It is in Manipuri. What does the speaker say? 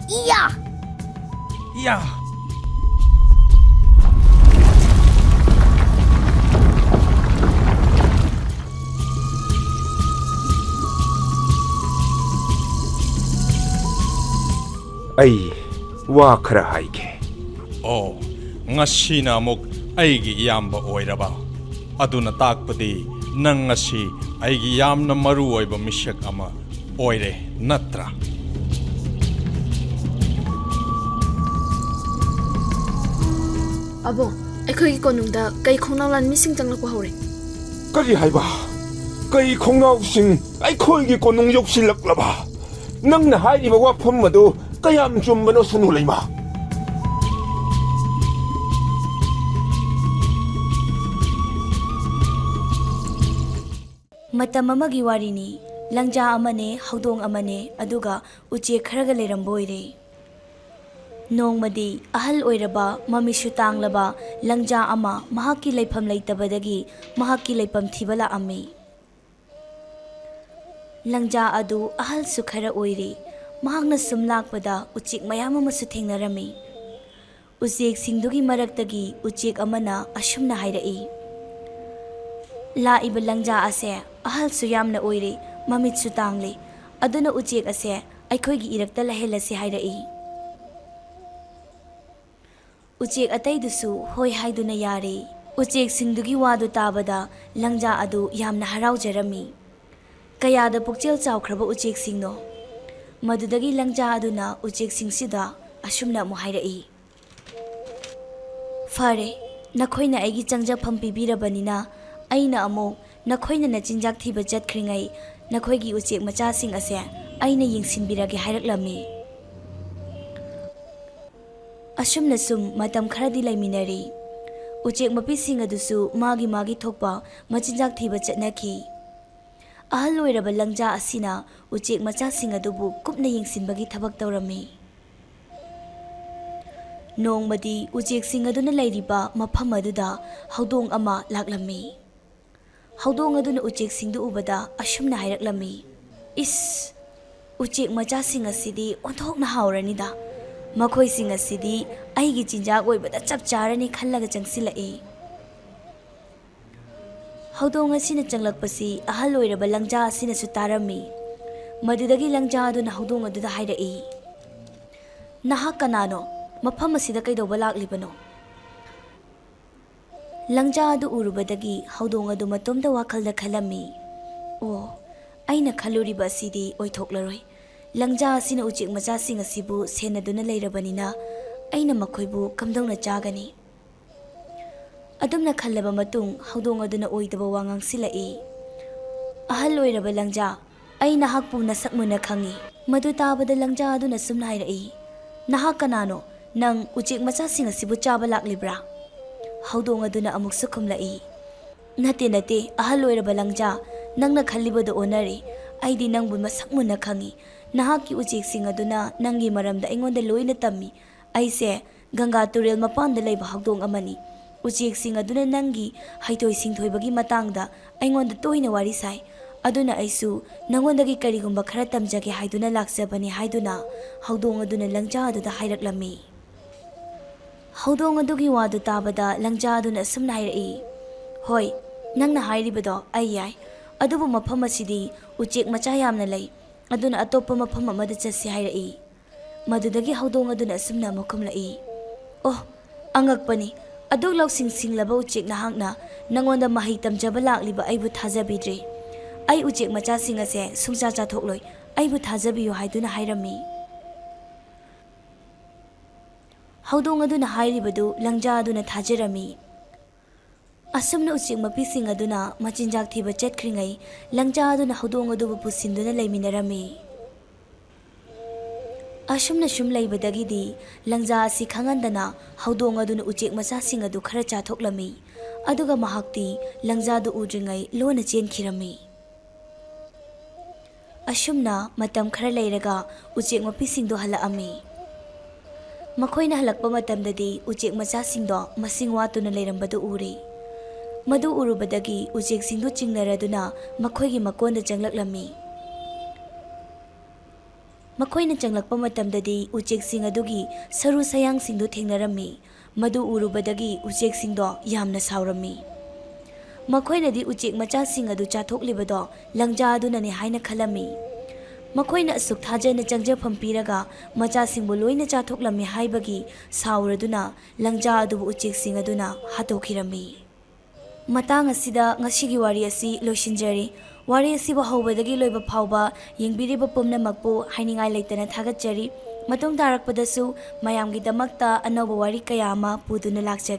Iya! Iya! Ay, wa khara haige. Oh, ngasina amuk aigi iyamba oiraba. Aduna takpadi nang ngasi aigi yamna maru oiba misyak ama oire natra. Abo, aikogi konungda kai khongnaulan mising janglakpa hore. Kari haiba. Kai khongnau sing aikoigi konung yoksilaklaba. Nangna hairiba wafam madu kayam chumbano sunu leima. Matam amagi warini langja amane haudong amane aduga uche kharaga leramboire. Nongmadi ahal oiraba mamisu tanglaba langja ama mahaki leifam leitabadagi mahaki leifam thibala ami. Langja adu ahal sukhara oire mahakna sumlakpada uchik mayam amasu thengnarami. Uchik singdugi maraktagi uchik amana ashumna hairai. La iba langja ase ahal suyamna oire mamit sutangle aduna uchik ase aikoigi irakta lahelasi hairai. Uchek ataidusu hoi haiduna yare. Uchek singdugi wadu tabada langja adu yamna haraujarami. Kayada pukchel chawkraba uchek singno. Madudagi langja aduna uchek singsida asumna mu hairai. Fare, nakhoina aigi changjafam pibirabanina aina amu nakhoina nachinjak thiba chatkringai nakhoigi uchek macha sing ase aina yingsinbirage hairaklami. Asumna sum matam kharadi laiminari. Uchek mapising adusu magi thokpa machinjak thiba chatnaki. Ahal loiraba langja asina uchek machasing adubu kupna yingsinbagi thabak tawrami. Nongmadi uchek sing aduna lairiba mafam aduda haudong ama laklami. Haudong aduna uchek singdu ubada asumna hairaklami. Is uchek machasing asidi onthokna hauranida. Makhoi sing asidi aigi chinjak oibada chap charani khallaga changsilai. Haudong asina changlakpasi ahal oiraba langja asina su tarami. Madudagi langja aduna haudong aduda hairai. Nahak kanano mafam asida kaidoba laklibano. Langja adu urubadagi haudong adu matomda wakhalda khalami. Oh, aina khaluriba asidi oithoklaroi. Langja asina uchik machasing asibu senaduna leirabanina aina makhoibu kamdongna chagani. Adumna khallaba matung haudong aduna oidaba wangang silai. Ahal loiraba langja aina hakpu nasakmuna khangi. Madu tabada langja aduna sumna hairai. Nahak kanano nang uchik machasing asibu chaba laklibra. Haudong aduna amuk sukhumlai. Nate ahal loiraba langja nangna khallibada onari aidi nangbu masakmuna khangi. Nahaki uchik sing aduna nangi maramda ingonda loina tammi aise Ganga turel mapanda leiba haudong amani uchik sing aduna nangi haitoi singthoibagi matangda ingonda toina wari sai aduna aisu nangondagi karigumba khara tamjage haiduna laksabani haiduna haudong aduna langja aduda hairaklammi. Haudong adugi wadu tabada langja aduna sumna hairai. Hoi, nangna hairibado ai adubu mafam asidi uchik macha yamna lei. Aduna atopa mafam amada chasi hairai. Madudagi haudong aduna asumna makumlai. Oh, angakpani adug lausing singlaba uchik nahakna nangonda mahi tamjaba lakliba aibu thajabidre. Ai uchik machasing ase sungcha chathokloi aibu thajabiyo haiduna hairami. Haudong aduna hairibadu langja aduna thajarami. Asumna uchik mapising aduna machinjak thiba chatkringai langja aduna haudong adubu pusinduna leiminarami. Asumna sum leibadagidi langja asi khangandana haudong aduna uchik machasing adu khara chathoklami aduga mahakti langja du udringai lona chenkhirami. Asumna matam khara leiraga uchik mapising do halaami. Makhoina halakpa matamdadi uchik machasing do masing watuna leirambadu uri. Madu urubadagi uchik singdu chingnaraduna makhoigi makonda changlaklammi. ꯃꯈꯣꯏꯅ ꯆꯪꯂꯛꯄ ꯃꯇꯝꯗꯗꯤ ꯎꯆꯦꯛꯁꯤꯡ ꯑꯗꯨꯒꯤ ꯁꯔꯨ ꯁꯌꯥꯡꯁꯤꯡꯗꯨ ꯊꯦꯡꯅꯔꯝꯃꯤ꯫ ꯃꯗꯨ ꯎꯔꯨꯕꯗꯒꯤ ꯎꯆꯦꯛꯁꯤꯡꯗꯣ ꯌꯥꯝꯅ ꯁꯥꯎꯔꯝꯃꯤ꯫ ꯃꯈꯣꯏꯅꯗꯤ ꯎꯆꯦꯛ ꯃꯆꯥꯁꯤꯡ ꯑꯗꯨ ꯆꯥꯊꯣꯛꯂꯤꯕꯗꯣ ꯂꯪꯖꯥ ꯑꯗꯨꯅꯅꯤ ꯍꯥꯏꯅ ꯈꯜꯂꯝꯃꯤ꯫ ꯃꯈꯣꯏꯅ ꯑꯁꯨꯛ ꯊꯥꯖꯅ ꯆꯪꯖꯐꯝ ꯄꯤꯔꯒ ꯃꯆꯥꯁꯤꯡꯕꯨ ꯂꯣꯏꯅ ꯆꯥꯊꯣꯛꯂꯝꯃꯤ ꯍꯥꯏꯕꯒꯤ ꯁꯥꯎꯔꯗꯨꯅ ꯂꯪꯖꯥ ꯑꯗꯨꯕꯨ ꯎꯆꯦꯛꯁꯤꯡ ꯑꯗꯨꯅ ꯍꯥꯠꯇꯣꯛꯈꯤꯔꯝꯃꯤ꯫ ꯃꯇꯥꯡ ꯑꯁꯤꯗ ꯉꯁꯤꯒꯤ ꯋꯥꯔꯤ ꯑꯁꯤ ꯂꯣꯏꯁꯤꯟꯖꯔꯤ꯫ ꯋꯥꯔꯤ ꯑꯁꯤꯕꯨ ꯍꯧꯕꯗꯒꯤ ꯂꯣꯏꯕ ꯐꯥꯎꯕ ꯌꯦꯡꯕꯤꯔꯤꯕ ꯄꯨꯝꯅꯃꯛꯄꯨ ꯍꯥꯏꯅꯤꯡꯉꯥꯏ ꯂꯩꯇꯅ ꯊꯥꯒꯠꯆꯔꯤ꯫ ꯃꯇꯨꯡ ꯇꯥꯔꯛꯄꯗꯁꯨ ꯃꯌꯥꯝꯒꯤꯗꯃꯛꯇ ꯑꯅꯧꯕ ꯋꯥꯔꯤ ꯀꯌꯥ ꯑꯃ ꯄꯨꯗꯨꯅ ꯂꯥꯛꯆꯒꯦ꯫